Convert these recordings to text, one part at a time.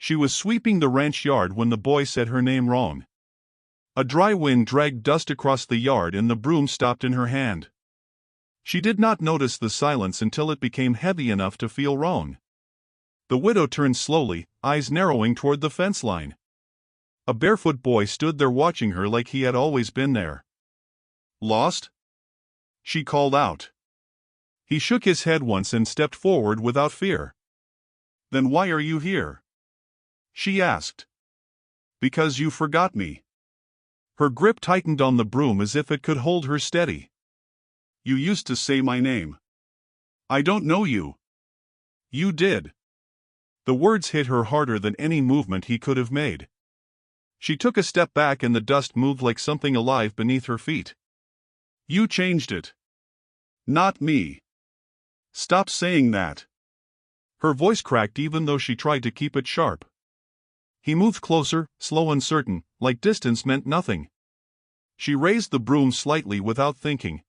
She was sweeping the ranch yard when the boy said her name wrong. A dry wind dragged dust across the yard and the broom stopped in her hand. She did not notice the silence until it became heavy enough to feel wrong. The widow turned slowly, eyes narrowing toward the fence line. A barefoot boy stood there watching her like he had always been there. "Lost?" she called out. He shook his head once and stepped forward without fear. "Then why are you here?" she asked. "Because you forgot me." Her grip tightened on the broom as if it could hold her steady. "You used to say my name." "I don't know you." "You did." The words hit her harder than any movement he could have made. She took a step back and the dust moved like something alive beneath her feet. "You changed it." "Not me." "Stop saying that." Her voice cracked even though she tried to keep it sharp. He moved closer, slow and certain, like distance meant nothing. She raised the broom slightly without thinking.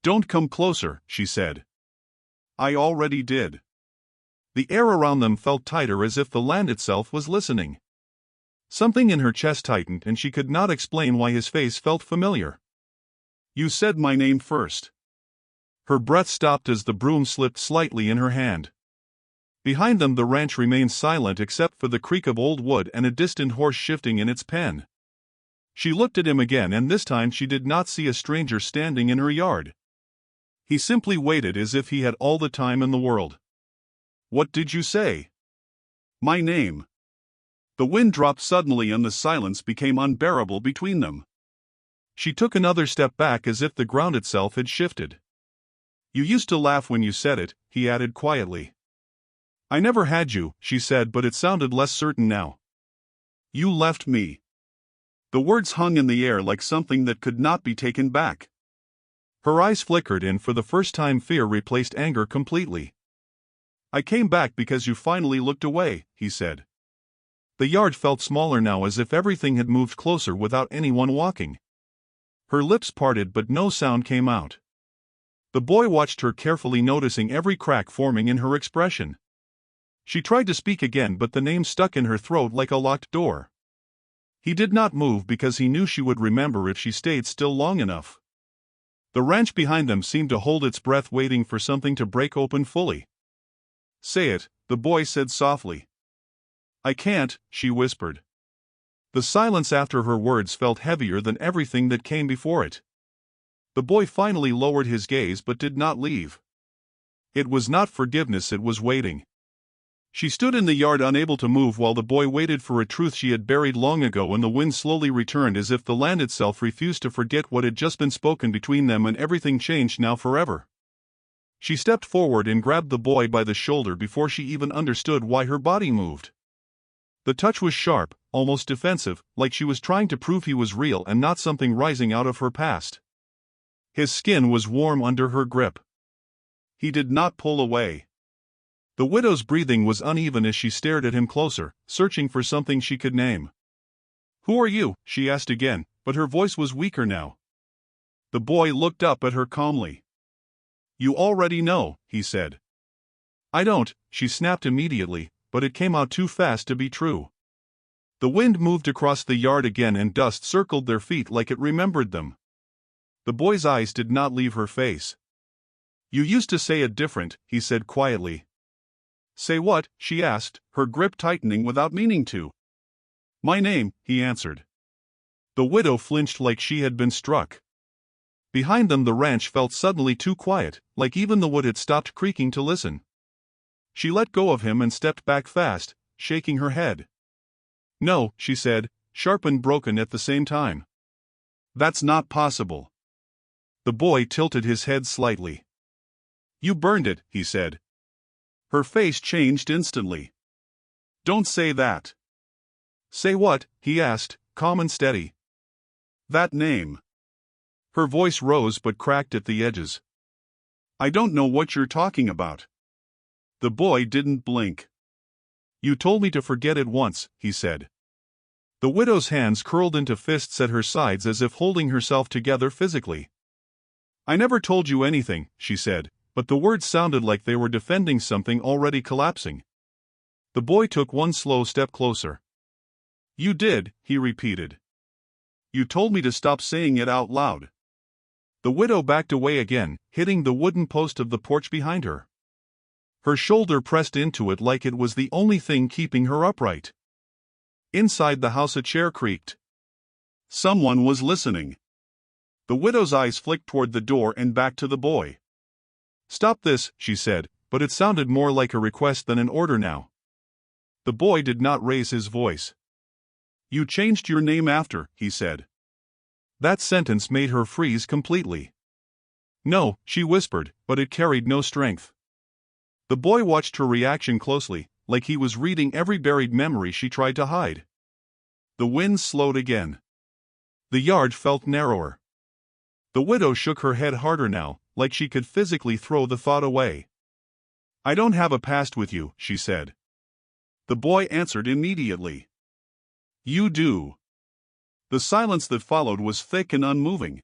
"Don't come closer," she said. "I already did." The air around them felt tighter as if the land itself was listening. Something in her chest tightened and she could not explain why his face felt familiar. "You said my name first." Her breath stopped as the broom slipped slightly in her hand. Behind them the ranch remained silent except for the creak of old wood and a distant horse shifting in its pen. She looked at him again and this time she did not see a stranger standing in her yard. He simply waited as if he had all the time in the world. "What did you say?" "My name." The wind dropped suddenly and the silence became unbearable between them. She took another step back as if the ground itself had shifted. "You used to laugh when you said it," he added quietly. "I never had you," she said, but it sounded less certain now. "You left me." The words hung in the air like something that could not be taken back. Her eyes flickered and for the first time fear replaced anger completely. "I came back because you finally looked away," he said. The yard felt smaller now as if everything had moved closer without anyone walking. Her lips parted but no sound came out. The boy watched her carefully, noticing every crack forming in her expression. She tried to speak again but the name stuck in her throat like a locked door. He did not move because he knew she would remember if she stayed still long enough. The ranch behind them seemed to hold its breath waiting for something to break open fully. "Say it," the boy said softly. "I can't," she whispered. The silence after her words felt heavier than everything that came before it. The boy finally lowered his gaze but did not leave. It was not forgiveness, it was waiting. She stood in the yard unable to move while the boy waited for a truth she had buried long ago, and the wind slowly returned as if the land itself refused to forget what had just been spoken between them, and everything changed now forever. She stepped forward and grabbed the boy by the shoulder before she even understood why her body moved. The touch was sharp, almost defensive, like she was trying to prove he was real and not something rising out of her past. His skin was warm under her grip. He did not pull away. The widow's breathing was uneven as she stared at him closer, searching for something she could name. "Who are you?" she asked again, but her voice was weaker now. The boy looked up at her calmly. "You already know," he said. "I don't," she snapped immediately, but it came out too fast to be true. The wind moved across the yard again and dust circled their feet like it remembered them. The boy's eyes did not leave her face. "You used to say it different," he said quietly. "Say what?" she asked, her grip tightening without meaning to. "My name," he answered. The widow flinched like she had been struck. Behind them the ranch felt suddenly too quiet, like even the wood had stopped creaking to listen. She let go of him and stepped back fast, shaking her head. "No," she said, sharp and broken at the same time. "That's not possible." The boy tilted his head slightly. "You burned it," he said. Her face changed instantly. "Don't say that." "Say what?" he asked, calm and steady. "That name." Her voice rose but cracked at the edges. "I don't know what you're talking about." The boy didn't blink. "You told me to forget it once," he said. The widow's hands curled into fists at her sides as if holding herself together physically. "I never told you anything," she said, but the words sounded like they were defending something already collapsing. The boy took one slow step closer. You did, he repeated. You told me to stop saying it out loud. The widow backed away again, hitting the wooden post of the porch behind her. Her shoulder pressed into it like it was the only thing keeping her upright. Inside the house a chair creaked. Someone was listening. The widow's eyes flicked toward the door and back to the boy. Stop this, she said, but it sounded more like a request than an order now. The boy did not raise his voice. You changed your name after, he said. That sentence made her freeze completely. No, she whispered, but it carried no strength. The boy watched her reaction closely, like he was reading every buried memory she tried to hide. The wind slowed again. The yard felt narrower. The widow shook her head harder now, like she could physically throw the thought away. I don't have a past with you, she said. The boy answered immediately. You do. The silence that followed was thick and unmoving.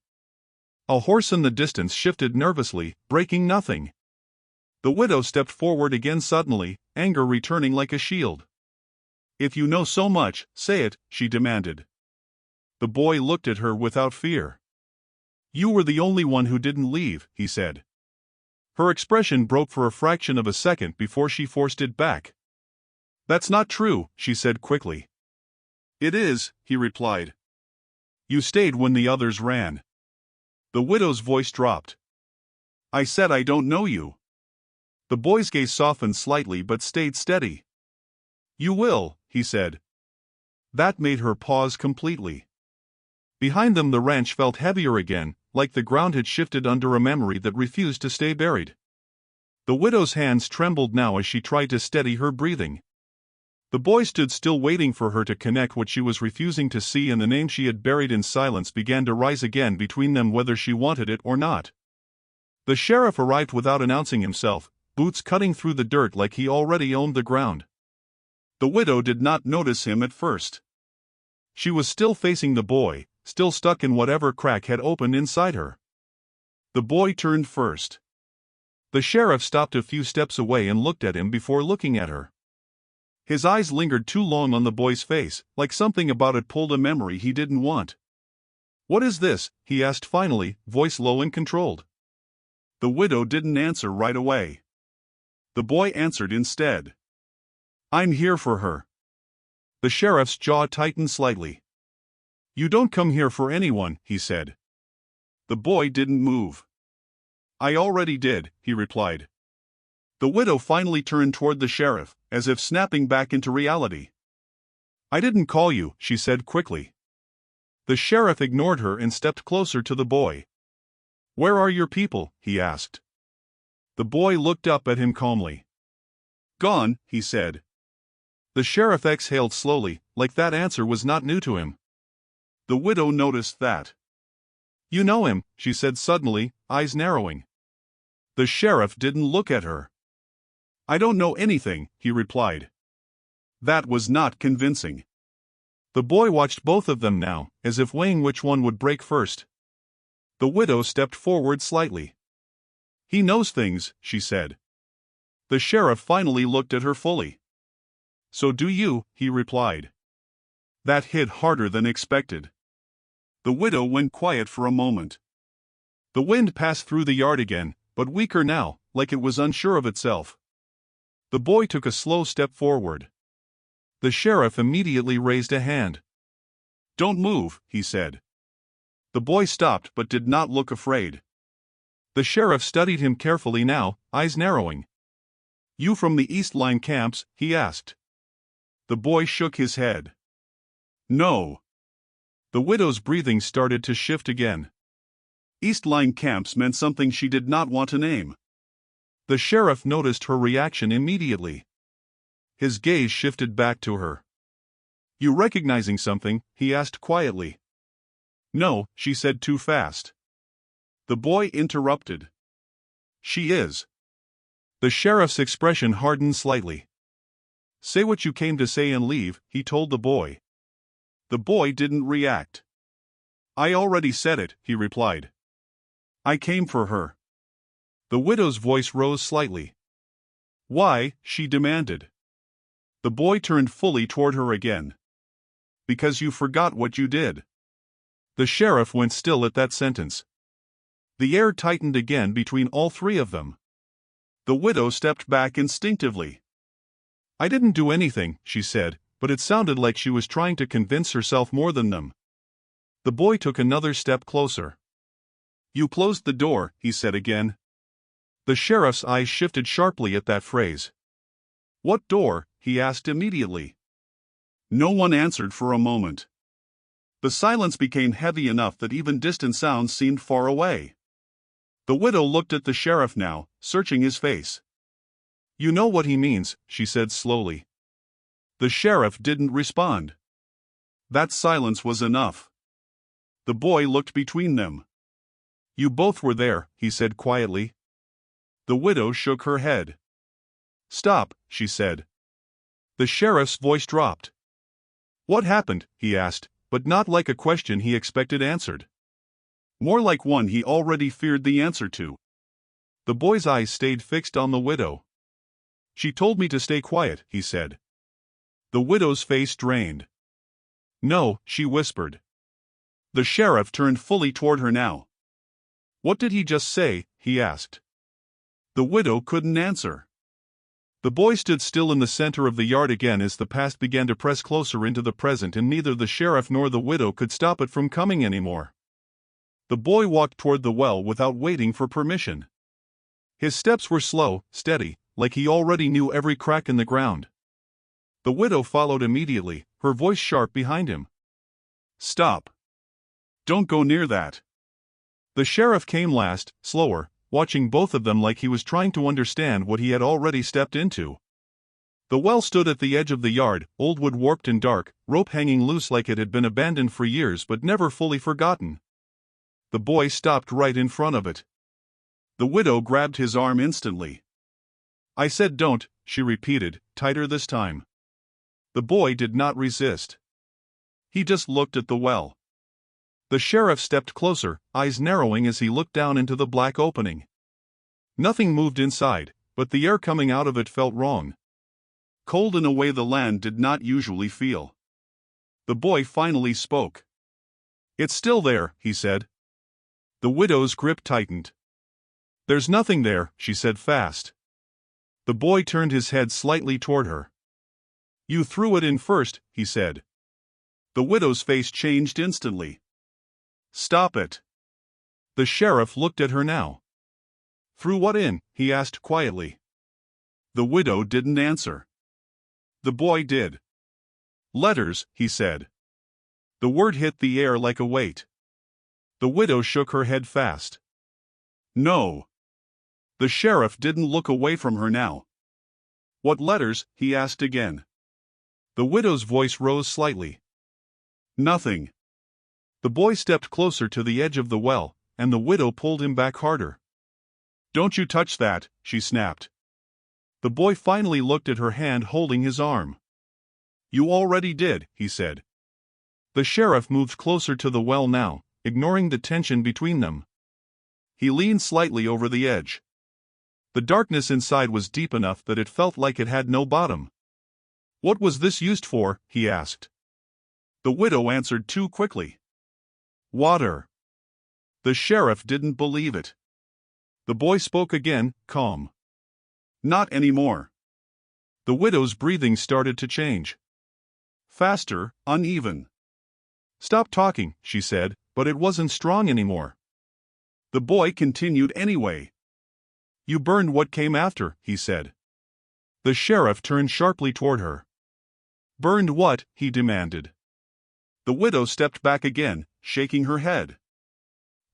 A horse in the distance shifted nervously, breaking nothing. The widow stepped forward again suddenly, anger returning like a shield. If you know so much, say it, she demanded. The boy looked at her without fear. You were the only one who didn't leave, he said. Her expression broke for a fraction of a second before she forced it back. That's not true, she said quickly. It is, he replied. You stayed when the others ran. The widow's voice dropped. I said I don't know you. The boy's gaze softened slightly but stayed steady. You will, he said. That made her pause completely. Behind them the ranch felt heavier again, like the ground had shifted under a memory that refused to stay buried. The widow's hands trembled now as she tried to steady her breathing. The boy stood still waiting for her to connect what she was refusing to see, and the name she had buried in silence began to rise again between them whether she wanted it or not. The sheriff arrived without announcing himself, boots cutting through the dirt like he already owned the ground. The widow did not notice him at first. She was still facing the boy, still stuck in whatever crack had opened inside her. The boy turned first. The sheriff stopped a few steps away and looked at him before looking at her. His eyes lingered too long on the boy's face, like something about it pulled a memory he didn't want. What is this? He asked finally, voice low and controlled. The widow didn't answer right away. The boy answered instead. I'm here for her. The sheriff's jaw tightened slightly. You don't come here for anyone, he said. The boy didn't move. I already did, he replied. The widow finally turned toward the sheriff, as if snapping back into reality. I didn't call you, she said quickly. The sheriff ignored her and stepped closer to the boy. Where are your people? He asked. The boy looked up at him calmly. Gone, he said. The sheriff exhaled slowly, like that answer was not new to him. The widow noticed that. You know him, she said suddenly, eyes narrowing. The sheriff didn't look at her. I don't know anything, he replied. That was not convincing. The boy watched both of them now, as if weighing which one would break first. The widow stepped forward slightly. He knows things, she said. The sheriff finally looked at her fully. So do you, he replied. That hit harder than expected. The widow went quiet for a moment. The wind passed through the yard again, but weaker now, like it was unsure of itself. The boy took a slow step forward. The sheriff immediately raised a hand. Don't move, he said. The boy stopped but did not look afraid. The sheriff studied him carefully now, eyes narrowing. You from the East Line camps? He asked. The boy shook his head. No. The widow's breathing started to shift again. East Line camps meant something she did not want to name. The sheriff noticed her reaction immediately. His gaze shifted back to her. You recognizing something? He asked quietly. No, she said too fast. The boy interrupted. She is. The sheriff's expression hardened slightly. Say what you came to say and leave, he told the boy. The boy didn't react. I already said it, he replied. I came for her. The widow's voice rose slightly. Why? She demanded. The boy turned fully toward her again. Because you forgot what you did. The sheriff went still at that sentence. The air tightened again between all three of them. The widow stepped back instinctively. I didn't do anything, she said, but it sounded like she was trying to convince herself more than them. The boy took another step closer. You closed the door, he said again. The sheriff's eyes shifted sharply at that phrase. What door? He asked immediately. No one answered for a moment. The silence became heavy enough that even distant sounds seemed far away. The widow looked at the sheriff now, searching his face. You know what he means, she said slowly. The sheriff didn't respond. That silence was enough. The boy looked between them. You both were there, he said quietly. The widow shook her head. Stop, she said. The sheriff's voice dropped. What happened? He asked, but not like a question he expected answered. More like one he already feared the answer to. The boy's eyes stayed fixed on the widow. She told me to stay quiet, he said. The widow's face drained. No, she whispered. The sheriff turned fully toward her now. What did he just say? He asked. The widow couldn't answer. The boy stood still in the center of the yard again as the past began to press closer into the present, and neither the sheriff nor the widow could stop it from coming anymore. The boy walked toward the well without waiting for permission. His steps were slow, steady, like he already knew every crack in the ground. The widow followed immediately, her voice sharp behind him. Stop. Don't go near that. The sheriff came last, slower, watching both of them like he was trying to understand what he had already stepped into. The well stood at the edge of the yard, old wood warped and dark, rope hanging loose like it had been abandoned for years but never fully forgotten. The boy stopped right in front of it. The widow grabbed his arm instantly. I said don't, she repeated, tighter this time. The boy did not resist. He just looked at the well. The sheriff stepped closer, eyes narrowing as he looked down into the black opening. Nothing moved inside, but the air coming out of it felt wrong. Cold in a way the land did not usually feel. The boy finally spoke. It's still there, he said. The widow's grip tightened. There's nothing there, she said fast. The boy turned his head slightly toward her. You threw it in first, he said. The widow's face changed instantly. Stop it. The sheriff looked at her now. Threw what in? He asked quietly. The widow didn't answer. The boy did. Letters, he said. The word hit the air like a weight. The widow shook her head fast. No. The sheriff didn't look away from her now. What letters? He asked again. The widow's voice rose slightly. Nothing. The boy stepped closer to the edge of the well, and the widow pulled him back harder. Don't you touch that, she snapped. The boy finally looked at her hand holding his arm. You already did, he said. The sheriff moved closer to the well now, ignoring the tension between them. He leaned slightly over the edge. The darkness inside was deep enough that it felt like it had no bottom. What was this used for? He asked. The widow answered too quickly. Water. The sheriff didn't believe it. The boy spoke again, calm. Not anymore. The widow's breathing started to change. Faster, uneven. Stop talking, she said, but it wasn't strong anymore. The boy continued anyway. You burned what came after, he said. The sheriff turned sharply toward her. Burned what? He demanded. The widow stepped back again, shaking her head.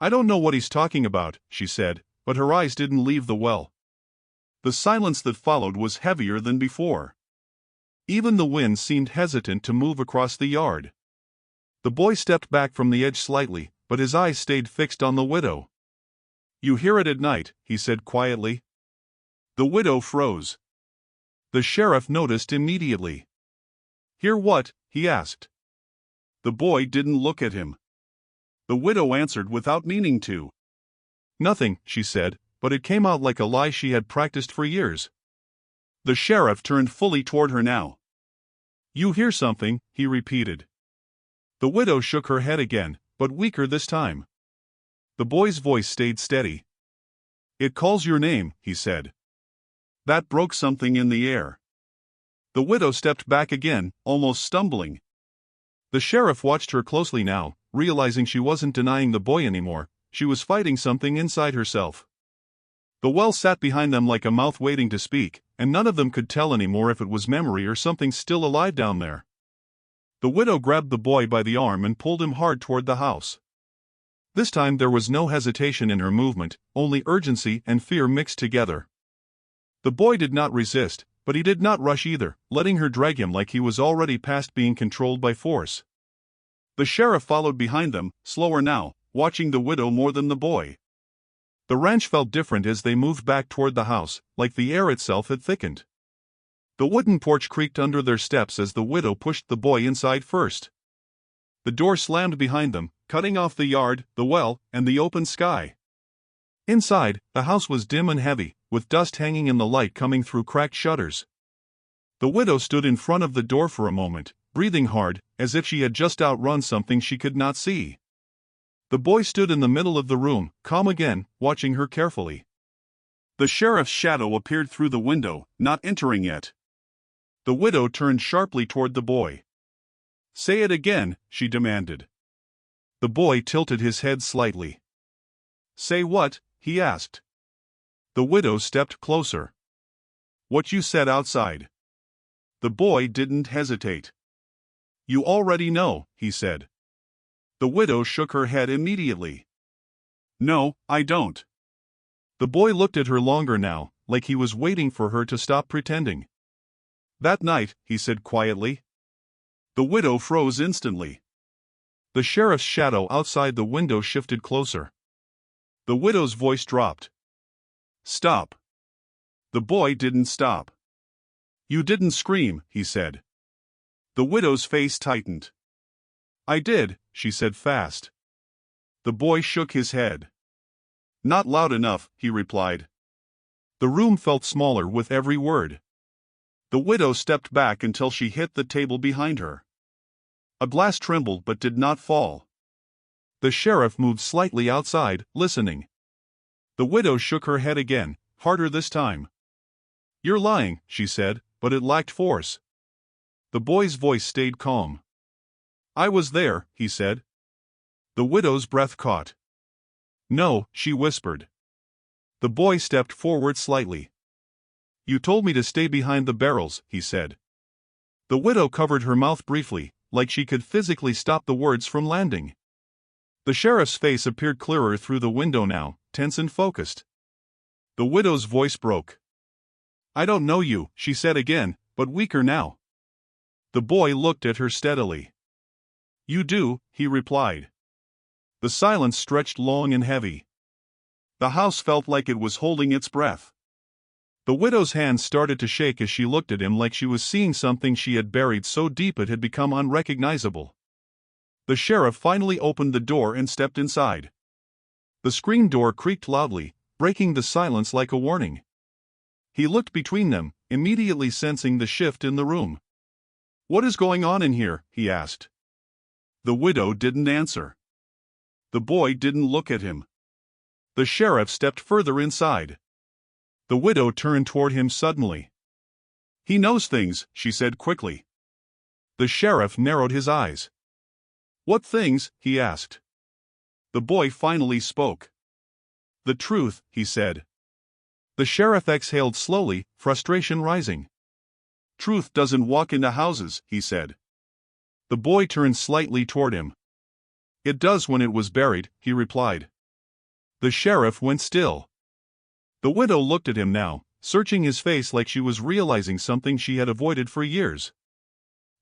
I don't know what he's talking about, she said, but her eyes didn't leave the well. The silence that followed was heavier than before. Even the wind seemed hesitant to move across the yard. The boy stepped back from the edge slightly, but his eyes stayed fixed on the widow. You hear it at night, he said quietly. The widow froze. The sheriff noticed immediately. Hear what? He asked. The boy didn't look at him. The widow answered without meaning to. Nothing, she said, but it came out like a lie she had practiced for years. The sheriff turned fully toward her now. You hear something, he repeated. The widow shook her head again, but weaker this time. The boy's voice stayed steady. It calls your name, he said. That broke something in the air. The widow stepped back again, almost stumbling. The sheriff watched her closely now, realizing she wasn't denying the boy anymore, she was fighting something inside herself. The well sat behind them like a mouth waiting to speak, and none of them could tell anymore if it was memory or something still alive down there. The widow grabbed the boy by the arm and pulled him hard toward the house. This time there was no hesitation in her movement, only urgency and fear mixed together. The boy did not resist, but he did not rush either, letting her drag him like he was already past being controlled by force. The sheriff followed behind them, slower now, watching the widow more than the boy. The ranch felt different as they moved back toward the house, like the air itself had thickened. The wooden porch creaked under their steps as the widow pushed the boy inside first. The door slammed behind them, cutting off the yard, the well, and the open sky. Inside, the house was dim and heavy, with dust hanging in the light coming through cracked shutters. The widow stood in front of the door for a moment, breathing hard, as if she had just outrun something she could not see. The boy stood in the middle of the room, calm again, watching her carefully. The sheriff's shadow appeared through the window, not entering yet. The widow turned sharply toward the boy. "Say it again," she demanded. The boy tilted his head slightly. "Say what?" he asked. The widow stepped closer. "What you said outside." The boy didn't hesitate. "You already know," he said. The widow shook her head immediately. "No, I don't." The boy looked at her longer now, like he was waiting for her to stop pretending. "That night," he said quietly. The widow froze instantly. The sheriff's shadow outside the window shifted closer. The widow's voice dropped. "Stop." The boy didn't stop. "You didn't scream," he said. The widow's face tightened. "I did," she said fast. The boy shook his head. "Not loud enough," he replied. The room felt smaller with every word. The widow stepped back until she hit the table behind her. A glass trembled but did not fall. The sheriff moved slightly outside, listening. The widow shook her head again, harder this time. "You're lying," she said, but it lacked force. The boy's voice stayed calm. "I was there," he said. The widow's breath caught. "No," she whispered. The boy stepped forward slightly. "You told me to stay behind the barrels," he said. The widow covered her mouth briefly, like she could physically stop the words from landing. The sheriff's face appeared clearer through the window now, tense and focused. The widow's voice broke. "I don't know you," she said again, but weaker now. The boy looked at her steadily. "You do," he replied. The silence stretched long and heavy. The house felt like it was holding its breath. The widow's hands started to shake as she looked at him like she was seeing something she had buried so deep it had become unrecognizable. The sheriff finally opened the door and stepped inside. The screen door creaked loudly, breaking the silence like a warning. He looked between them, immediately sensing the shift in the room. "What is going on in here?" he asked. The widow didn't answer. The boy didn't look at him. The sheriff stepped further inside. The widow turned toward him suddenly. "He knows things," she said quickly. The sheriff narrowed his eyes. "What things?" he asked. The boy finally spoke. "The truth," he said. The sheriff exhaled slowly, frustration rising. "Truth doesn't walk into houses," he said. The boy turned slightly toward him. "It does when it was buried," he replied. The sheriff went still. The widow looked at him now, searching his face like she was realizing something she had avoided for years.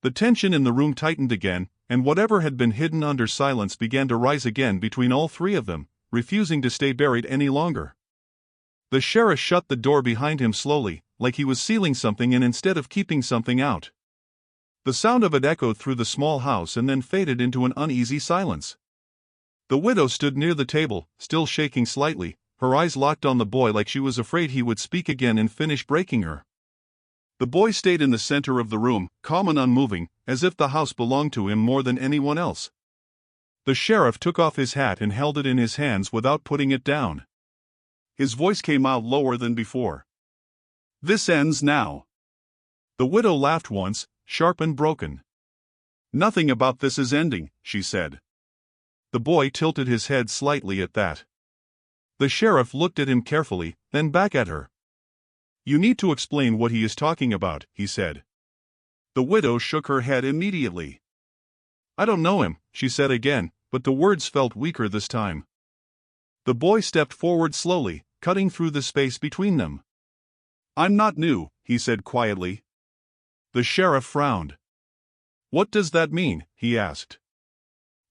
The tension in the room tightened again, and whatever had been hidden under silence began to rise again between all three of them, refusing to stay buried any longer. The sheriff shut the door behind him slowly, like he was sealing something in instead of keeping something out. The sound of it echoed through the small house and then faded into an uneasy silence. The widow stood near the table, still shaking slightly, her eyes locked on the boy like she was afraid he would speak again and finish breaking her. The boy stayed in the center of the room, calm and unmoving, as if the house belonged to him more than anyone else. The sheriff took off his hat and held it in his hands without putting it down. His voice came out lower than before. "This ends now." The widow laughed once, sharp and broken. "Nothing about this is ending," she said. The boy tilted his head slightly at that. The sheriff looked at him carefully, then back at her. "You need to explain what he is talking about," he said. The widow shook her head immediately. "I don't know him," she said again, but the words felt weaker this time. The boy stepped forward slowly, cutting through the space between them. "I'm not new," he said quietly. The sheriff frowned. "What does that mean?" he asked.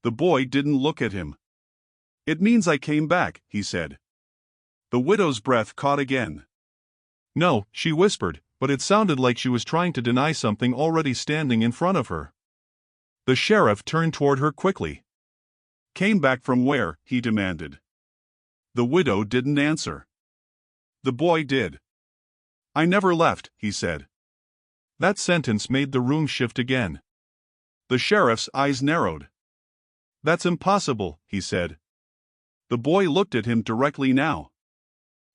The boy didn't look at him. "It means I came back," he said. The widow's breath caught again. "No," she whispered, but it sounded like she was trying to deny something already standing in front of her. The sheriff turned toward her quickly. "Came back from where?" he demanded. The widow didn't answer. The boy did. "I never left," he said. That sentence made the room shift again. The sheriff's eyes narrowed. "That's impossible," he said. The boy looked at him directly now.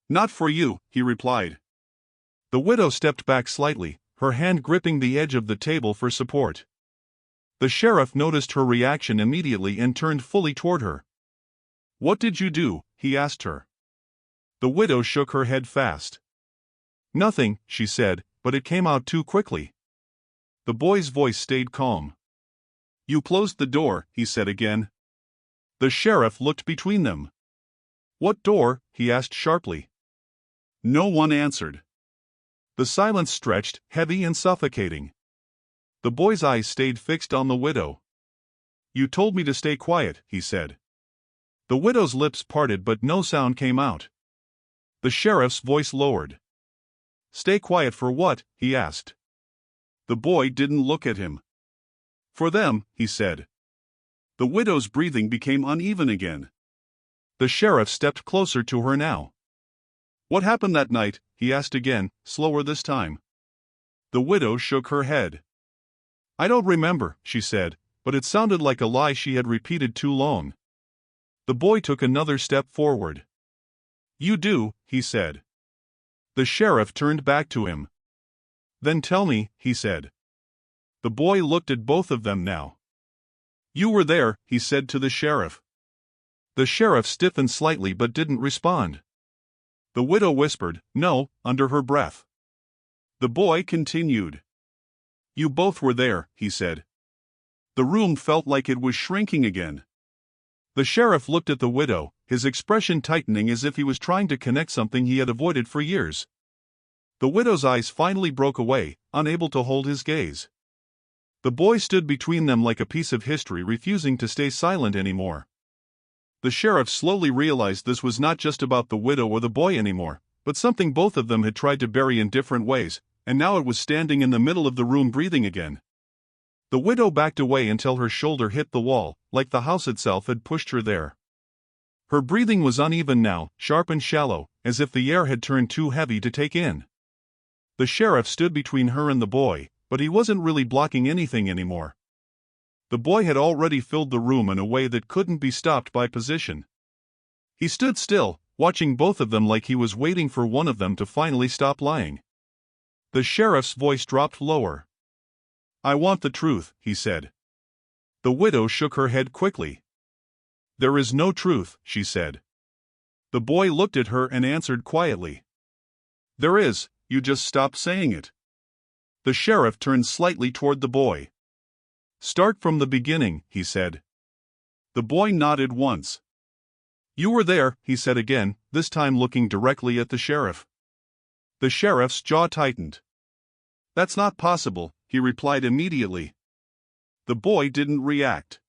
"Not for you," he replied. The widow stepped back slightly, her hand gripping the edge of the table for support. The sheriff noticed her reaction immediately and turned fully toward her. "What did you do?" he asked her. The widow shook her head fast. "Nothing," she said, but it came out too quickly. The boy's voice stayed calm. "You closed the door," he said again. The sheriff looked between them. "What door?" he asked sharply. No one answered. The silence stretched, heavy and suffocating. The boy's eyes stayed fixed on the widow. "You told me to stay quiet," he said. The widow's lips parted but no sound came out. The sheriff's voice lowered. "Stay quiet for what?" he asked. The boy didn't look at him. "For them," he said. The widow's breathing became uneven again. The sheriff stepped closer to her now. "What happened that night?" he asked again, slower this time. The widow shook her head. "I don't remember," she said, but it sounded like a lie she had repeated too long. The boy took another step forward. "You do," he said. The sheriff turned back to him. "Then tell me," he said. The boy looked at both of them now. "You were there," he said to the sheriff. The sheriff stiffened slightly but didn't respond. The widow whispered, "No," under her breath. The boy continued. "You both were there," he said. The room felt like it was shrinking again. The sheriff looked at the widow, his expression tightening as if he was trying to connect something he had avoided for years. The widow's eyes finally broke away, unable to hold his gaze. The boy stood between them like a piece of history, refusing to stay silent anymore. The sheriff slowly realized this was not just about the widow or the boy anymore, but something both of them had tried to bury in different ways, and now it was standing in the middle of the room breathing again. The widow backed away until her shoulder hit the wall, like the house itself had pushed her there. Her breathing was uneven now, sharp and shallow, as if the air had turned too heavy to take in. The sheriff stood between her and the boy, but he wasn't really blocking anything anymore. The boy had already filled the room in a way that couldn't be stopped by position. He stood still, watching both of them like he was waiting for one of them to finally stop lying. The sheriff's voice dropped lower. "I want the truth," he said. The widow shook her head quickly. "There is no truth," she said. The boy looked at her and answered quietly. "There is, you just stopped saying it." The sheriff turned slightly toward the boy. "Start from the beginning," he said. The boy nodded once. "You were there," he said again, this time looking directly at the sheriff. The sheriff's jaw tightened. "That's not possible," he replied immediately. The boy didn't react.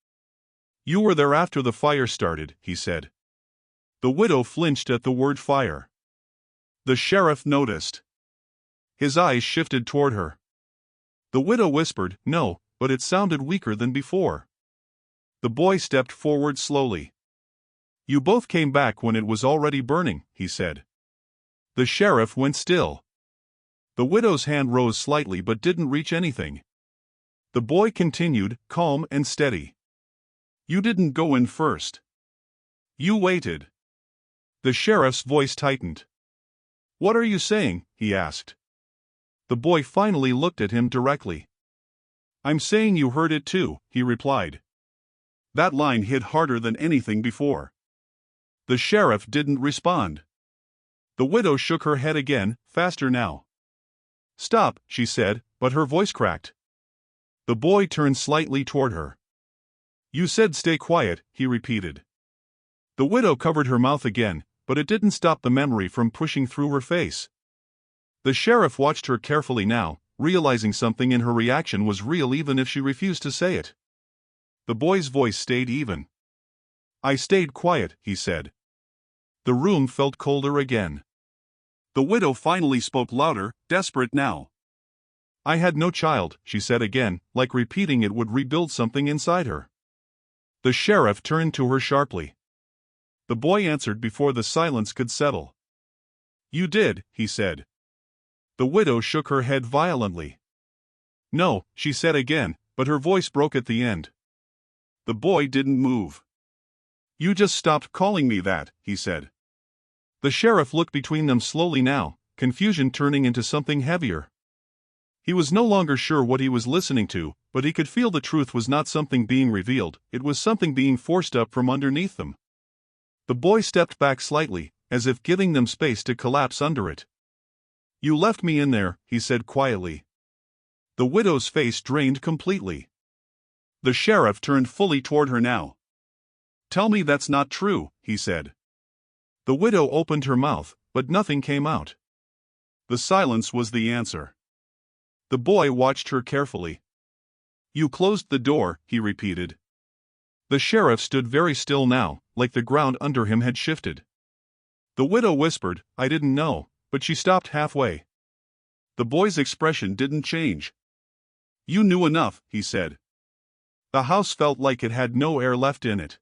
"You were there after the fire started," he said. The widow flinched at the word fire. The sheriff noticed. His eyes shifted toward her. The widow whispered, "No," but it sounded weaker than before. The boy stepped forward slowly. "You both came back when it was already burning," he said. The sheriff went still. The widow's hand rose slightly but didn't reach anything. The boy continued, calm and steady. You didn't go in first. You waited. The sheriff's voice tightened. What are you saying? He asked. The boy finally looked at him directly. I'm saying you heard it too, he replied. That line hit harder than anything before. The sheriff didn't respond. The widow shook her head again, faster now. Stop, she said, but her voice cracked. The boy turned slightly toward her. You said stay quiet, he repeated. The widow covered her mouth again, but it didn't stop the memory from pushing through her face. The sheriff watched her carefully now, realizing something in her reaction was real even if she refused to say it. The boy's voice stayed even. I stayed quiet, he said. The room felt colder again. The widow finally spoke louder, desperate now. I had no child, she said again, like repeating it would rebuild something inside her. The sheriff turned to her sharply. The boy answered before the silence could settle. You did, he said. The widow shook her head violently. No, she said again, but her voice broke at the end. The boy didn't move. You just stopped calling me that, he said. The sheriff looked between them slowly now, confusion turning into something heavier. He was no longer sure what he was listening to, but he could feel the truth was not something being revealed, it was something being forced up from underneath them. The boy stepped back slightly, as if giving them space to collapse under it. You left me in there, he said quietly. The widow's face drained completely. The sheriff turned fully toward her now. Tell me that's not true, he said. The widow opened her mouth, but nothing came out. The silence was the answer. The boy watched her carefully. You closed the door, he repeated. The sheriff stood very still now, like the ground under him had shifted. The widow whispered, I didn't know, but she stopped halfway. The boy's expression didn't change. You knew enough, he said. The house felt like it had no air left in it.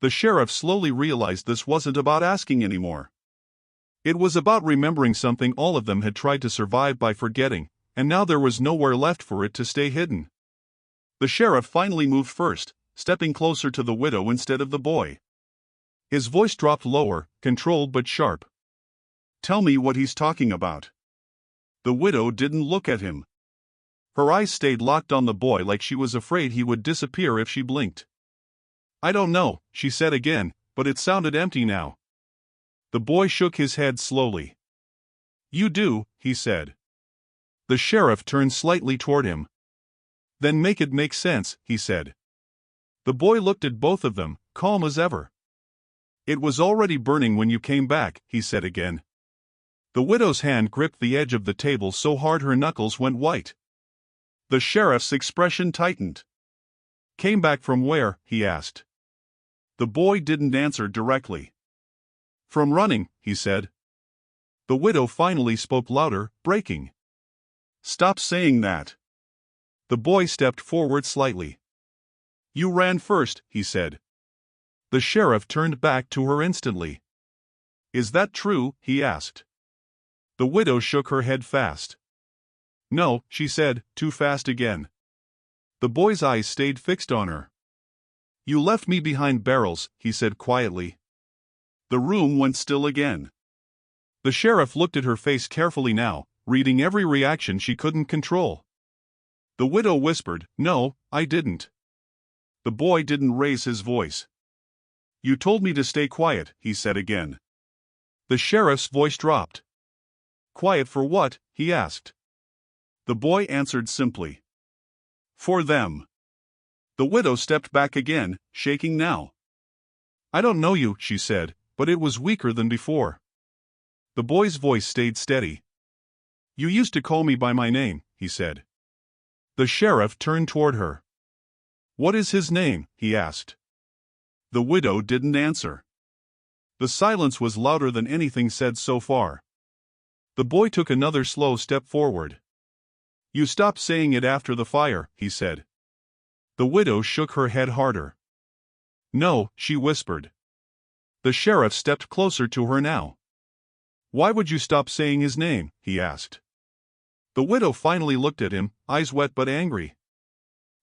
The sheriff slowly realized this wasn't about asking anymore. It was about remembering something all of them had tried to survive by forgetting, and now there was nowhere left for it to stay hidden. The sheriff finally moved first, stepping closer to the widow instead of the boy. His voice dropped lower, controlled but sharp. Tell me what he's talking about. The widow didn't look at him. Her eyes stayed locked on the boy like she was afraid he would disappear if she blinked. I don't know, she said again, but it sounded empty now. The boy shook his head slowly. You do, he said. The sheriff turned slightly toward him. Then make it make sense, he said. The boy looked at both of them, calm as ever. It was already burning when you came back, he said again. The widow's hand gripped the edge of the table so hard her knuckles went white. The sheriff's expression tightened. Came back from where? He asked. The boy didn't answer directly. From running, he said. The widow finally spoke louder, breaking. Stop saying that. The boy stepped forward slightly. You ran first, he said. The sheriff turned back to her instantly. Is that true? He asked. The widow shook her head fast. No, she said, too fast again. The boy's eyes stayed fixed on her. You left me behind barrels, he said quietly. The room went still again. The sheriff looked at her face carefully now, reading every reaction she couldn't control. The widow whispered, No, I didn't. The boy didn't raise his voice. You told me to stay quiet, he said again. The sheriff's voice dropped. Quiet for what? He asked. The boy answered simply. For them. The widow stepped back again, shaking now. I don't know you, she said, but it was weaker than before. The boy's voice stayed steady. You used to call me by my name, he said. The sheriff turned toward her. What is his name? He asked. The widow didn't answer. The silence was louder than anything said so far. The boy took another slow step forward. You stopped saying it after the fire, he said. The widow shook her head harder. No, she whispered. The sheriff stepped closer to her now. Why would you stop saying his name? He asked. The widow finally looked at him, eyes wet but angry.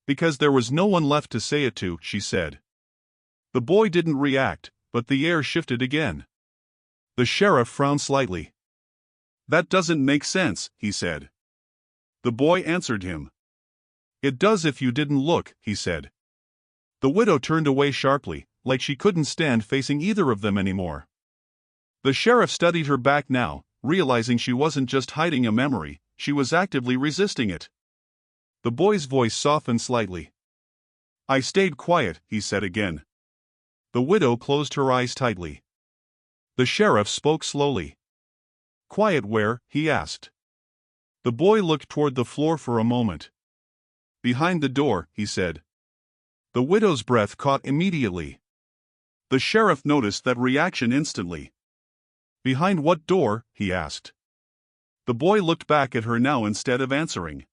Because there was no one left to say it to, she said. The boy didn't react, but the air shifted again. The sheriff frowned slightly. That doesn't make sense, he said. The boy answered him. It does if you didn't look, he said. The widow turned away sharply, like she couldn't stand facing either of them anymore. The sheriff studied her back now, realizing she wasn't just hiding a memory, she was actively resisting it. The boy's voice softened slightly. I stayed quiet, he said again. The widow closed her eyes tightly. The sheriff spoke slowly. Quiet where? He asked. The boy looked toward the floor for a moment. Behind the door, he said. The widow's breath caught immediately. The sheriff noticed that reaction instantly. Behind what door? He asked. The boy looked back at her now instead of answering.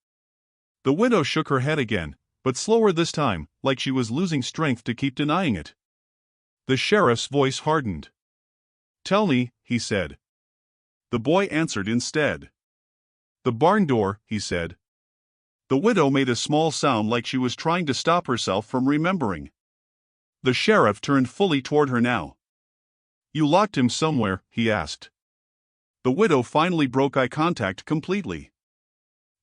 The widow shook her head again, but slower this time, like she was losing strength to keep denying it. The sheriff's voice hardened. Tell me, he said. The boy answered instead. The barn door, he said. The widow made a small sound like she was trying to stop herself from remembering. The sheriff turned fully toward her now. You locked him somewhere, he asked. The widow finally broke eye contact completely.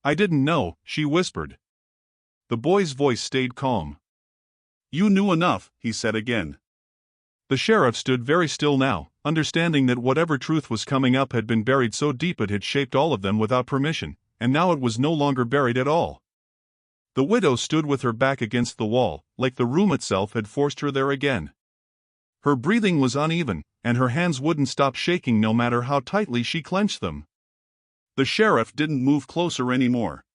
I didn't know, she whispered. The boy's voice stayed calm. You knew enough, he said again. The sheriff stood very still now, understanding that whatever truth was coming up had been buried so deep it had shaped all of them without permission, and now it was no longer buried at all. The widow stood with her back against the wall, like the room itself had forced her there again. Her breathing was uneven, and her hands wouldn't stop shaking no matter how tightly she clenched them. The sheriff didn't move closer anymore.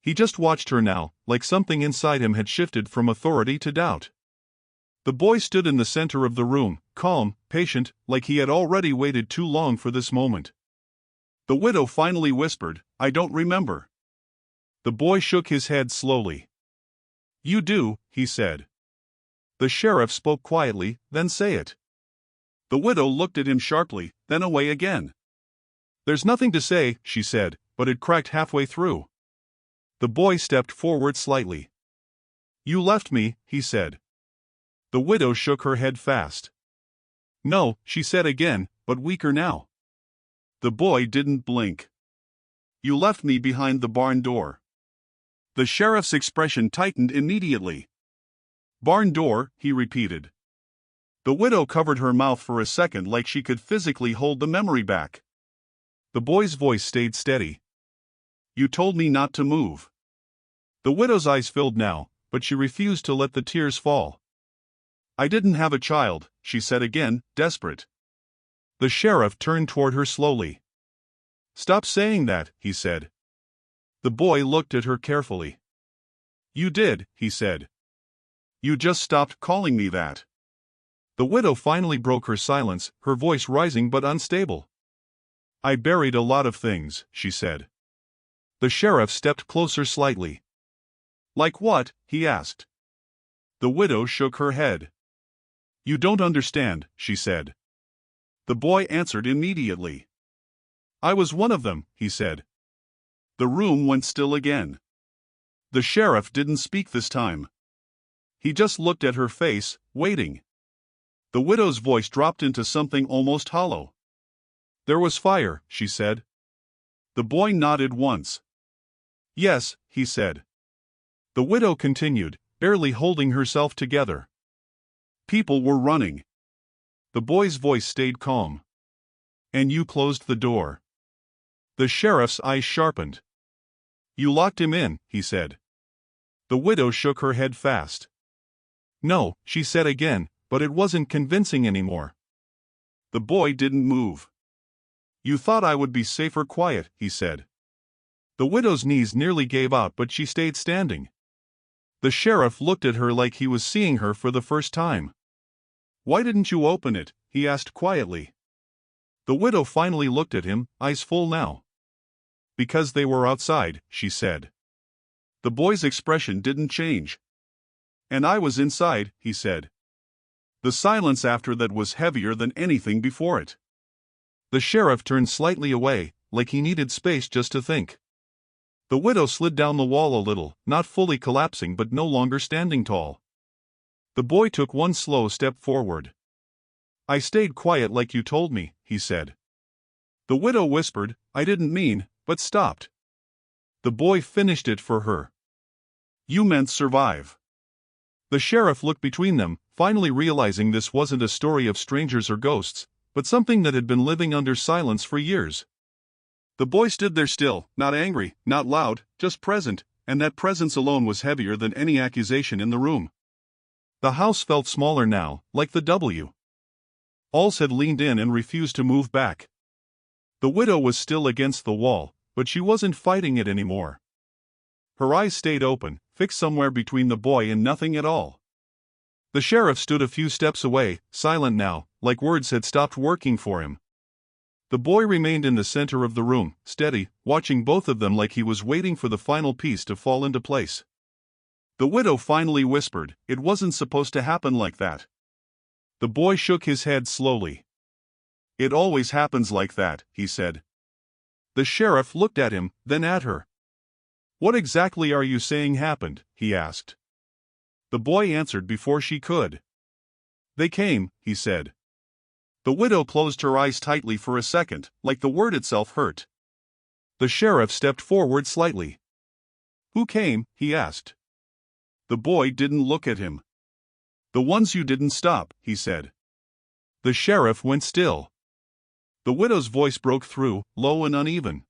He just watched her now, like something inside him had shifted from authority to doubt. The boy stood in the center of the room, calm, patient, like he had already waited too long for this moment. The widow finally whispered, I don't remember. The boy shook his head slowly. You do, he said. The sheriff spoke quietly, then say it. The widow looked at him sharply, then away again. There's nothing to say, she said, but it cracked halfway through. The boy stepped forward slightly. You left me, he said. The widow shook her head fast. No, she said again, but weaker now. The boy didn't blink. You left me behind the barn door. The sheriff's expression tightened immediately. Barn door, he repeated. The widow covered her mouth for a second like she could physically hold the memory back. The boy's voice stayed steady. You told me not to move. The widow's eyes filled now, but she refused to let the tears fall. I didn't have a child, she said again, desperate. The sheriff turned toward her slowly. Stop saying that, he said. The boy looked at her carefully. You did, he said. You just stopped calling me that. The widow finally broke her silence, her voice rising but unstable. I buried a lot of things, she said. The sheriff stepped closer slightly. Like what? He asked. The widow shook her head. You don't understand, she said. The boy answered immediately. I was one of them, he said. The room went still again. The sheriff didn't speak this time. He just looked at her face, waiting. The widow's voice dropped into something almost hollow. There was fire, she said. The boy nodded once. Yes, he said. The widow continued, barely holding herself together. People were running. The boy's voice stayed calm. And you closed the door. The sheriff's eyes sharpened. You locked him in, he said. The widow shook her head fast. No, she said again, but it wasn't convincing anymore. The boy didn't move. You thought I would be safer quiet, he said. The widow's knees nearly gave out, but she stayed standing. The sheriff looked at her like he was seeing her for the first time. Why didn't you open it? He asked quietly. The widow finally looked at him, eyes full now. Because they were outside, she said. The boy's expression didn't change. And I was inside, he said. The silence after that was heavier than anything before it. The sheriff turned slightly away, like he needed space just to think. The widow slid down the wall a little, not fully collapsing but no longer standing tall. The boy took one slow step forward. "I stayed quiet like you told me," he said. The widow whispered, "I didn't mean," but stopped. The boy finished it for her. "You meant survive." The sheriff looked between them, finally realizing this wasn't a story of strangers or ghosts, but something that had been living under silence for years. The boy stood there still, not angry, not loud, just present, and that presence alone was heavier than any accusation in the room. The house felt smaller now, like the W. Alls had leaned in and refused to move back. The widow was still against the wall, but she wasn't fighting it anymore. Her eyes stayed open, fixed somewhere between the boy and nothing at all. The sheriff stood a few steps away, silent now, like words had stopped working for him. The boy remained in the center of the room, steady, watching both of them like he was waiting for the final piece to fall into place. The widow finally whispered, "It wasn't supposed to happen like that." The boy shook his head slowly. "It always happens like that," he said. The sheriff looked at him, then at her. "What exactly are you saying happened?" he asked. The boy answered before she could. "They came," he said. The widow closed her eyes tightly for a second, like the word itself hurt. The sheriff stepped forward slightly. "Who came?" he asked. The boy didn't look at him. "The ones you didn't stop," he said. The sheriff went still. The widow's voice broke through, low and uneven.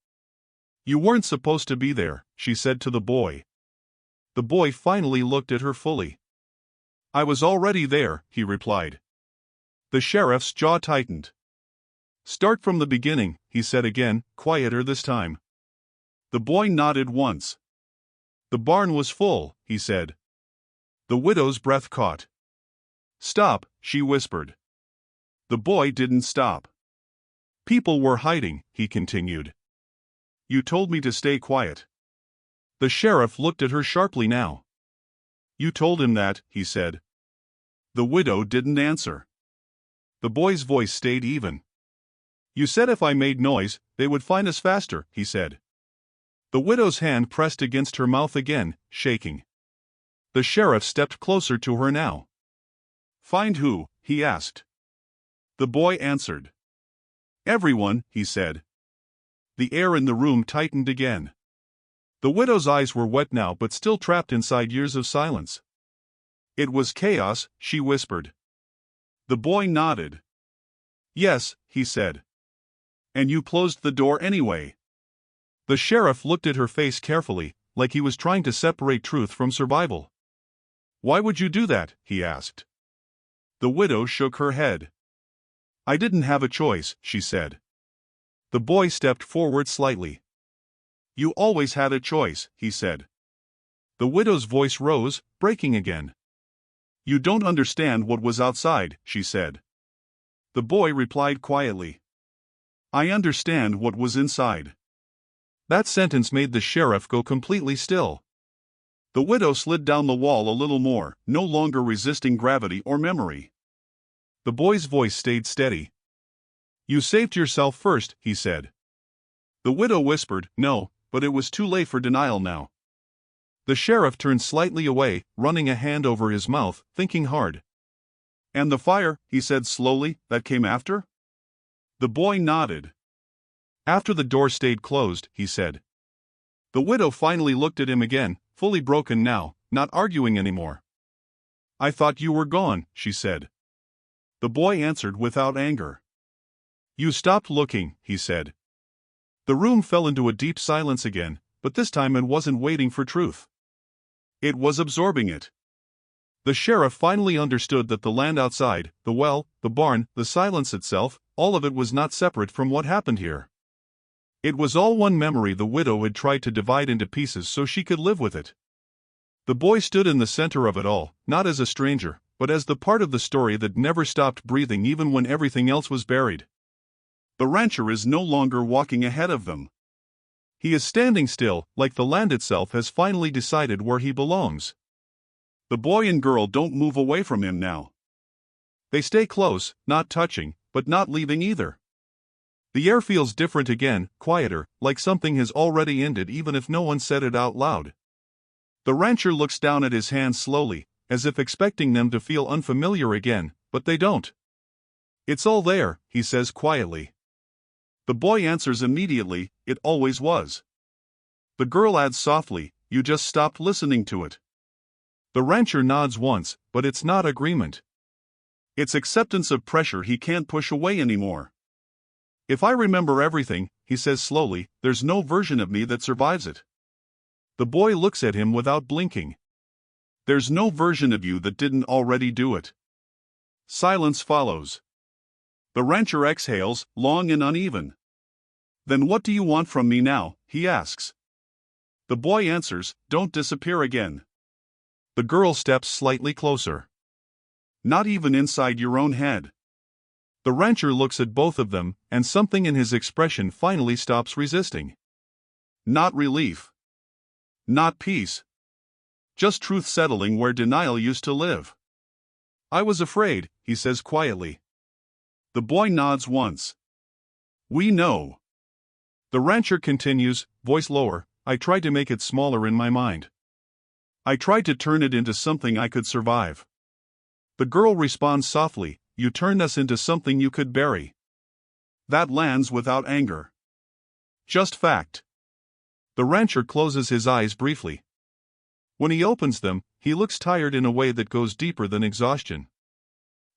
"You weren't supposed to be there," she said to the boy. The boy finally looked at her fully. "I was already there," he replied. The sheriff's jaw tightened. "Start from the beginning," he said again, quieter this time. The boy nodded once. "The barn was full," he said. The widow's breath caught. "Stop," she whispered. The boy didn't stop. "People were hiding," he continued. "You told me to stay quiet." The sheriff looked at her sharply now. "You told him that," he said. The widow didn't answer. The boy's voice stayed even. "You said if I made noise, they would find us faster," he said. The widow's hand pressed against her mouth again, shaking. The sheriff stepped closer to her now. "Find who?" he asked. The boy answered. "Everyone," he said. The air in the room tightened again. The widow's eyes were wet now but still trapped inside years of silence. "It was chaos," she whispered. The boy nodded. "Yes," he said. "And you closed the door anyway." The sheriff looked at her face carefully, like he was trying to separate truth from survival. "Why would you do that?" he asked. The widow shook her head. "I didn't have a choice," she said. The boy stepped forward slightly. "You always had a choice," he said. The widow's voice rose, breaking again. "You don't understand what was outside," she said. The boy replied quietly. "I understand what was inside." That sentence made the sheriff go completely still. The widow slid down the wall a little more, no longer resisting gravity or memory. The boy's voice stayed steady. "You saved yourself first," he said. The widow whispered, "No," but it was too late for denial now. The sheriff turned slightly away, running a hand over his mouth, thinking hard. "And the fire," he said slowly, "that came after?" The boy nodded. "After the door stayed closed," he said. The widow finally looked at him again, fully broken now, not arguing anymore. "I thought you were gone," she said. The boy answered without anger. "You stopped looking," he said. The room fell into a deep silence again, but this time it wasn't waiting for truth. It was absorbing it. The sheriff finally understood that the land outside, the well, the barn, the silence itself, all of it was not separate from what happened here. It was all one memory the widow had tried to divide into pieces so she could live with it. The boy stood in the center of it all, not as a stranger, but as the part of the story that never stopped breathing even when everything else was buried. The rancher is no longer walking ahead of them. He is standing still, like the land itself has finally decided where he belongs. The boy and girl don't move away from him now. They stay close, not touching, but not leaving either. The air feels different again, quieter, like something has already ended even if no one said it out loud. The rancher looks down at his hands slowly, as if expecting them to feel unfamiliar again, but they don't. "It's all there," he says quietly. The boy answers immediately, "It always was." The girl adds softly, "You just stopped listening to it." The rancher nods once, but it's not agreement. It's acceptance of pressure he can't push away anymore. "If I remember everything," he says slowly, "there's no version of me that survives it." The boy looks at him without blinking. "There's no version of you that didn't already do it." Silence follows. The rancher exhales, long and uneven. "Then what do you want from me now?" he asks. The boy answers, "Don't disappear again." The girl steps slightly closer. "Not even inside your own head." The rancher looks at both of them, and something in his expression finally stops resisting. Not relief. Not peace. Just truth settling where denial used to live. "I was afraid," he says quietly. The boy nods once. "We know." The rancher continues, voice lower, "I tried to make it smaller in my mind. I tried to turn it into something I could survive." The girl responds softly, "You turned us into something you could bury." That lands without anger. Just fact. The rancher closes his eyes briefly. When he opens them, he looks tired in a way that goes deeper than exhaustion.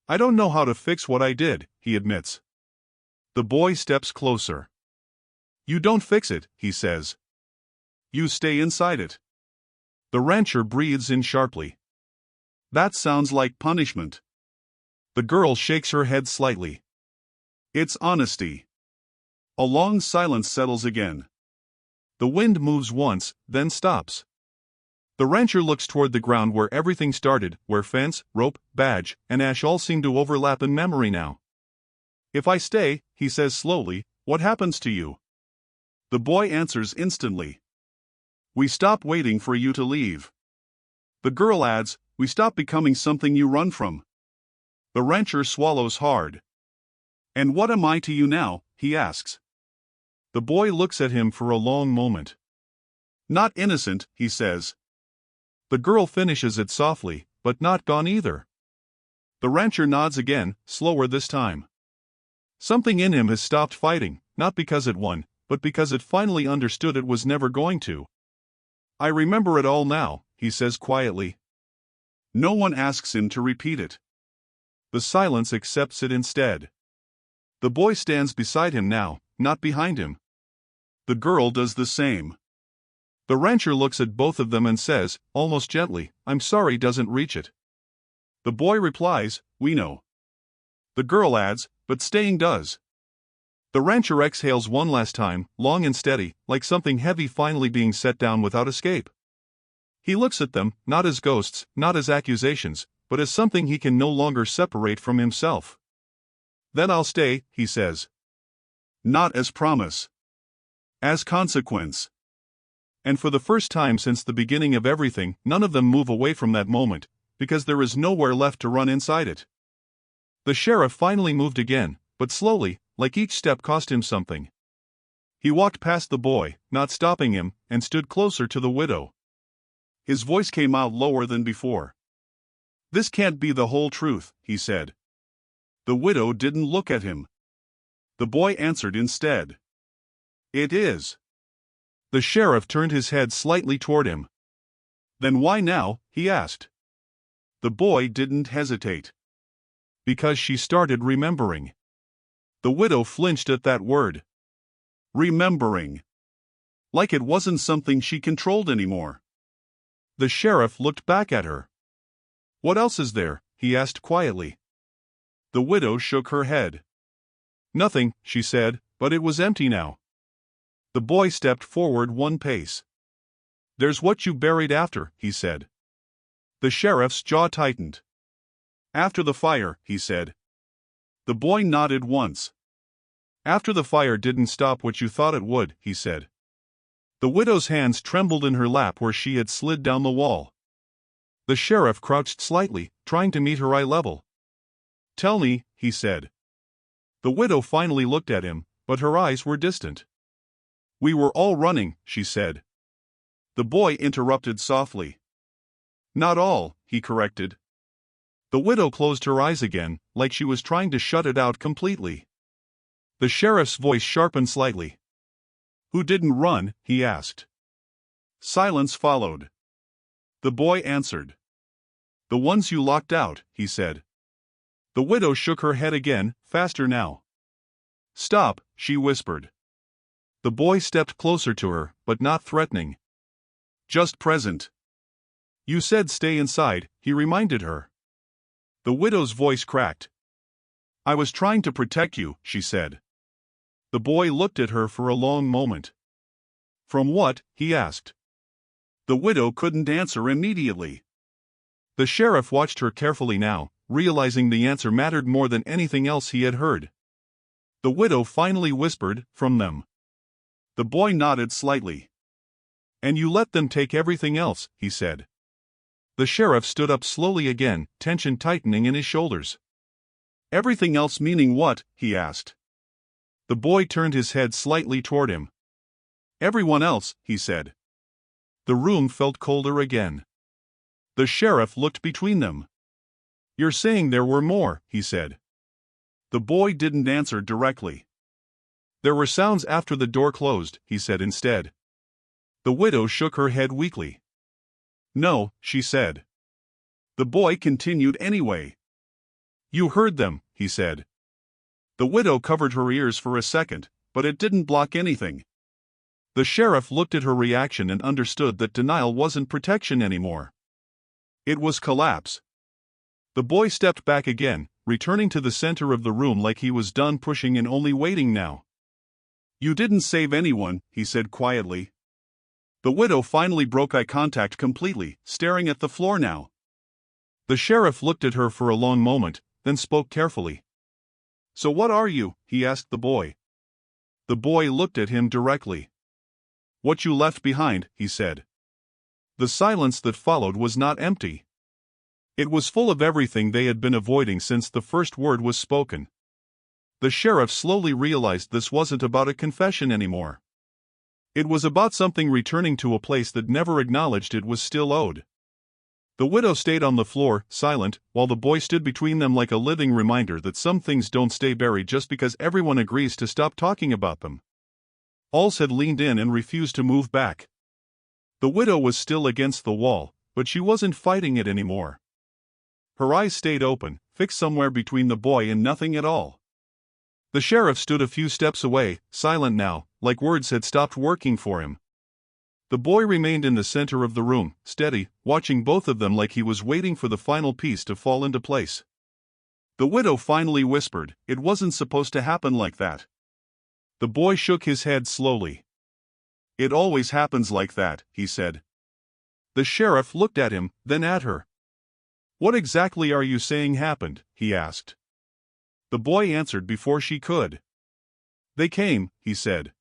"I don't know how to fix what I did," he admits. The boy steps closer. "You don't fix it," he says. "You stay inside it." The rancher breathes in sharply. "That sounds like punishment." The girl shakes her head slightly. "It's honesty." A long silence settles again. The wind moves once, then stops. The rancher looks toward the ground where everything started, where fence, rope, badge, and ash all seem to overlap in memory now. "If I stay," he says slowly, "what happens to you?" The boy answers instantly. "We stop waiting for you to leave." The girl adds, "We stop becoming something you run from." The rancher swallows hard. "And what am I to you now?" he asks. The boy looks at him for a long moment. "Not innocent," he says. The girl finishes it softly, "But not gone either." The rancher nods again, slower this time. Something in him has stopped fighting, not because it won, but because it finally understood it was never going to. "I remember it all now," he says quietly. No one asks him to repeat it. The silence accepts it instead. The boy stands beside him now, not behind him. The girl does the same. The rancher looks at both of them and says, almost gently, "I'm sorry doesn't reach it." The boy replies, "We know." The girl adds, "But staying does." The rancher exhales one last time, long and steady, like something heavy finally being set down without escape. He looks at them, not as ghosts, not as accusations, but as something he can no longer separate from himself. "Then I'll stay," he says. Not as promise. As consequence. And for the first time since the beginning of everything, none of them move away from that moment, because there is nowhere left to run inside it. The sheriff finally moved again, but slowly, like each step cost him something. He walked past the boy, not stopping him, and stood closer to the widow. His voice came out lower than before. "This can't be the whole truth," he said. The widow didn't look at him. The boy answered instead. "It is." The sheriff turned his head slightly toward him. "Then why now?" he asked. The boy didn't hesitate. Because she started remembering. The widow flinched at that word. Remembering. Like it wasn't something she controlled anymore. The sheriff looked back at her. "What else is there?" he asked quietly. The widow shook her head. "Nothing," she said, but it was empty now. The boy stepped forward one pace. "There's what you buried after," he said. The sheriff's jaw tightened. "After the fire," he said. The boy nodded once. "After the fire didn't stop what you thought it would," he said. The widow's hands trembled in her lap where she had slid down the wall. The sheriff crouched slightly, trying to meet her eye level. "Tell me," he said. The widow finally looked at him, but her eyes were distant. "We were all running," she said. The boy interrupted softly. "Not all," he corrected. The widow closed her eyes again, like she was trying to shut it out completely. The sheriff's voice sharpened slightly. "Who didn't run?" he asked. Silence followed. The boy answered. "The ones you locked out," he said. The widow shook her head again, faster now. "Stop," she whispered. The boy stepped closer to her, but not threatening. "Just present." "You said stay inside," he reminded her. The widow's voice cracked. "I was trying to protect you," she said. The boy looked at her for a long moment. "From what?" he asked. The widow couldn't answer immediately. The sheriff watched her carefully now, realizing the answer mattered more than anything else he had heard. The widow finally whispered, "From them." The boy nodded slightly. "And you let them take everything else," he said. The sheriff stood up slowly again, tension tightening in his shoulders. "Everything else meaning what?" he asked. The boy turned his head slightly toward him. "Everyone else," he said. The room felt colder again. The sheriff looked between them. "You're saying there were more," he said. The boy didn't answer directly. "There were sounds after the door closed," he said instead. The widow shook her head weakly. "No," she said. The boy continued anyway. "You heard them," he said. The widow covered her ears for a second, but it didn't block anything. The sheriff looked at her reaction and understood that denial wasn't protection anymore. It was collapse. The boy stepped back again, returning to the center of the room like he was done pushing and only waiting now. "You didn't save anyone," he said quietly. The widow finally broke eye contact completely, staring at the floor now. The sheriff looked at her for a long moment, then spoke carefully. "So what are you?" he asked the boy. The boy looked at him directly. "What you left behind," he said. The silence that followed was not empty. It was full of everything they had been avoiding since the first word was spoken. The sheriff slowly realized this wasn't about a confession anymore. It was about something returning to a place that never acknowledged it was still owed. The widow stayed on the floor, silent, while the boy stood between them like a living reminder that some things don't stay buried just because everyone agrees to stop talking about them. Alls had leaned in and refused to move back. The widow was still against the wall, but she wasn't fighting it anymore. Her eyes stayed open, fixed somewhere between the boy and nothing at all. The sheriff stood a few steps away, silent now, like words had stopped working for him. The boy remained in the center of the room, steady, watching both of them like he was waiting for the final piece to fall into place. The widow finally whispered, "It wasn't supposed to happen like that." The boy shook his head slowly. "It always happens like that," he said. The sheriff looked at him, then at her. "What exactly are you saying happened?" he asked. The boy answered before she could. "They came," he said.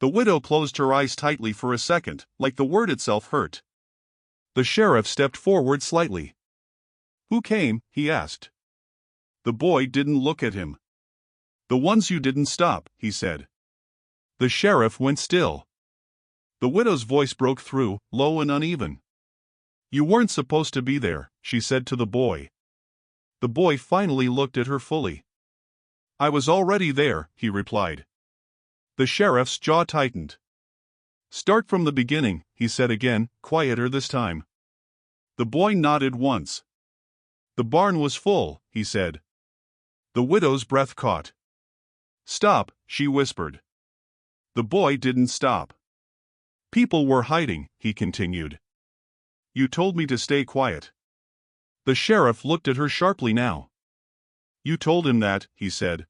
The widow closed her eyes tightly for a second, like the word itself hurt. The sheriff stepped forward slightly. "Who came?" he asked. The boy didn't look at him. "The ones you didn't stop," he said. The sheriff went still. The widow's voice broke through, low and uneven. "You weren't supposed to be there," she said to the boy. The boy finally looked at her fully. "I was already there," he replied. The sheriff's jaw tightened. "Start from the beginning," he said again, quieter this time. The boy nodded once. "The barn was full," he said. The widow's breath caught. "Stop," she whispered. The boy didn't stop. "People were hiding," he continued. "You told me to stay quiet." The sheriff looked at her sharply now. "You told him that," he said.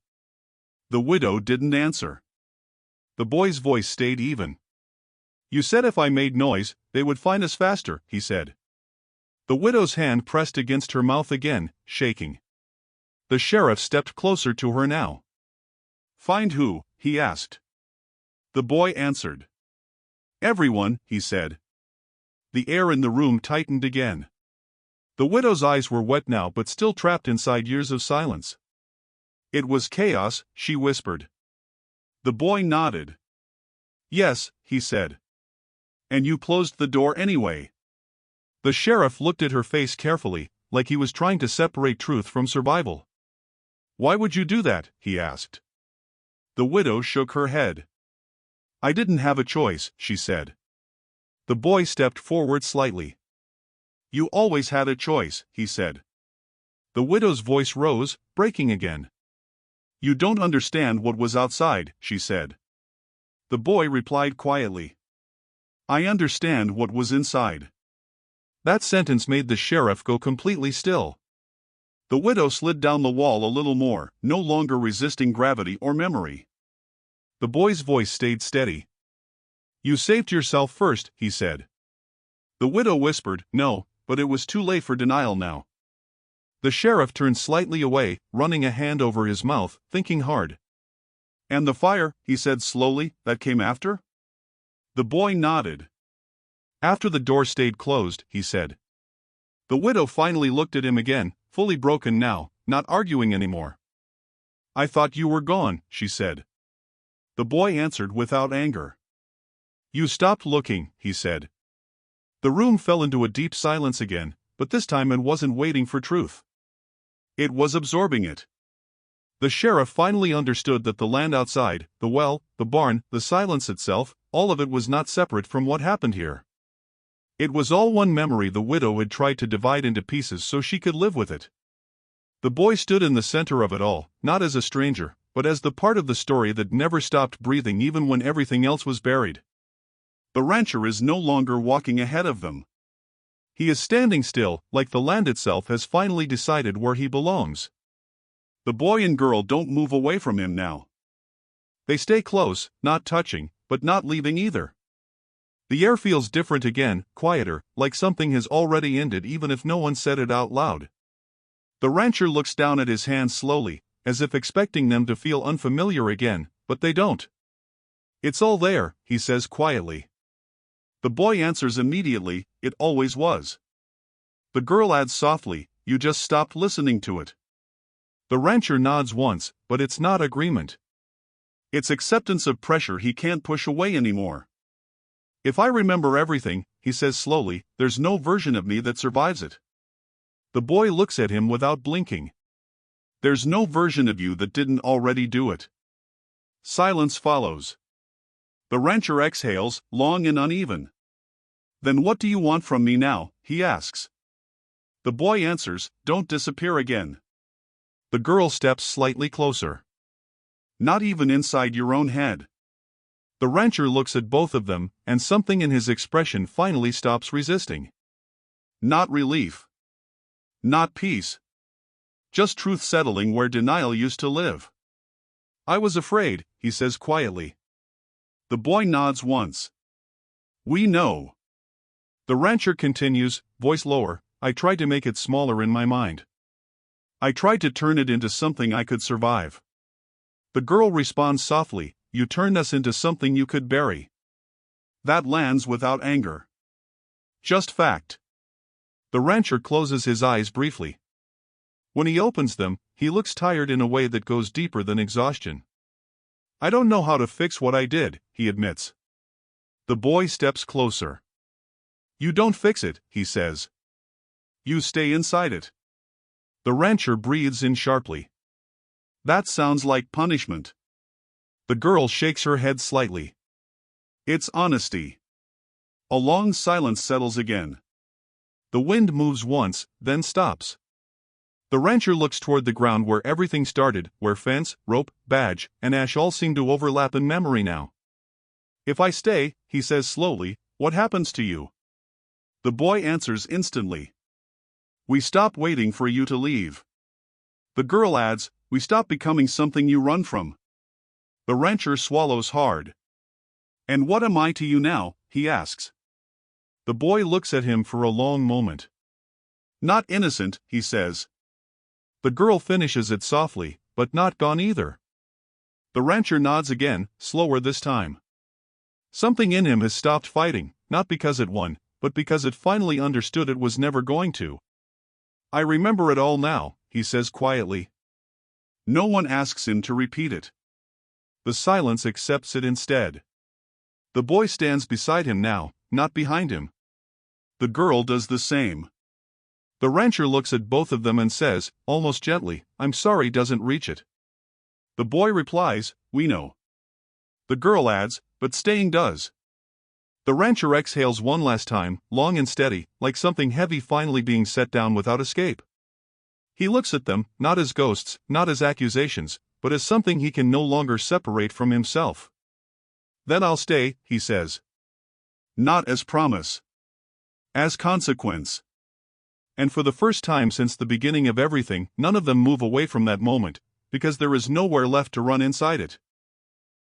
The widow didn't answer. The boy's voice stayed even. "You said if I made noise, they would find us faster," he said. The widow's hand pressed against her mouth again, shaking. The sheriff stepped closer to her now. "Find who?" he asked. The boy answered. "Everyone," he said. The air in the room tightened again. The widow's eyes were wet now but still trapped inside years of silence. "It was chaos," she whispered. The boy nodded. Yes, he said. And you closed the door anyway. The sheriff looked at her face carefully, like he was trying to separate truth from survival. Why would you do that? He asked. The widow shook her head. I didn't have a choice, she said. The boy stepped forward slightly. You always had a choice, he said. The widow's voice rose, breaking again. You don't understand what was outside, she said. The boy replied quietly. I understand what was inside. That sentence made the sheriff go completely still. The widow slid down the wall a little more, no longer resisting gravity or memory. The boy's voice stayed steady. You saved yourself first, he said. The widow whispered, no, but it was too late for denial now. The sheriff turned slightly away, running a hand over his mouth, thinking hard. And the fire, he said slowly, that came after? The boy nodded. After the door stayed closed, he said. The widow finally looked at him again, fully broken now, not arguing anymore. I thought you were gone, she said. The boy answered without anger. You stopped looking, he said. The room fell into a deep silence again, but this time it wasn't waiting for truth. It was absorbing it. The sheriff finally understood that the land outside, the well, the barn, the silence itself, all of it was not separate from what happened here. It was all one memory the widow had tried to divide into pieces so she could live with it. The boy stood in the center of it all, not as a stranger, but as the part of the story that never stopped breathing even when everything else was buried. The rancher is no longer walking ahead of them. He is standing still, like the land itself has finally decided where he belongs. The boy and girl don't move away from him now. They stay close, not touching, but not leaving either. The air feels different again, quieter, like something has already ended even if no one said it out loud. The rancher looks down at his hands slowly, as if expecting them to feel unfamiliar again, but they don't. It's all there, he says quietly. The boy answers immediately, it always was. The girl adds softly, you just stopped listening to it. The rancher nods once, but it's not agreement. It's acceptance of pressure he can't push away anymore. If I remember everything, he says slowly, there's no version of me that survives it. The boy looks at him without blinking. There's no version of you that didn't already do it. Silence follows. The rancher exhales, long and uneven. Then what do you want from me now, he asks. The boy answers, don't disappear again. The girl steps slightly closer. Not even inside your own head. The rancher looks at both of them, and something in his expression finally stops resisting. Not relief. Not peace. Just truth settling where denial used to live. I was afraid, he says quietly. The boy nods once. We know. The rancher continues, voice lower, I tried to make it smaller in my mind. I tried to turn it into something I could survive. The girl responds softly, you turned us into something you could bury. That lands without anger. Just fact. The rancher closes his eyes briefly. When he opens them, he looks tired in a way that goes deeper than exhaustion. I don't know how to fix what I did, he admits. The boy steps closer. You don't fix it, he says. You stay inside it. The rancher breathes in sharply. That sounds like punishment. The girl shakes her head slightly. It's honesty. A long silence settles again. The wind moves once, then stops. The rancher looks toward the ground where everything started, where fence, rope, badge, and ash all seem to overlap in memory now. If I stay, he says slowly, what happens to you? The boy answers instantly. We stop waiting for you to leave. The girl adds, we stop becoming something you run from. The rancher swallows hard. And what am I to you now, he asks. The boy looks at him for a long moment. Not innocent, he says. The girl finishes it softly, but not gone either. The rancher nods again, slower this time. Something in him has stopped fighting, not because it won, but because it finally understood it was never going to. I remember it all now, he says quietly. No one asks him to repeat it. The silence accepts it instead. The boy stands beside him now, not behind him. The girl does the same. The rancher looks at both of them and says, almost gently, "I'm sorry doesn't reach it." The boy replies, "We know." The girl adds, "But staying does." The rancher exhales one last time, long and steady, like something heavy finally being set down without escape. He looks at them, not as ghosts, not as accusations, but as something he can no longer separate from himself. "Then I'll stay," he says. Not as promise. As consequence. And for the first time since the beginning of everything, none of them move away from that moment, because there is nowhere left to run inside it.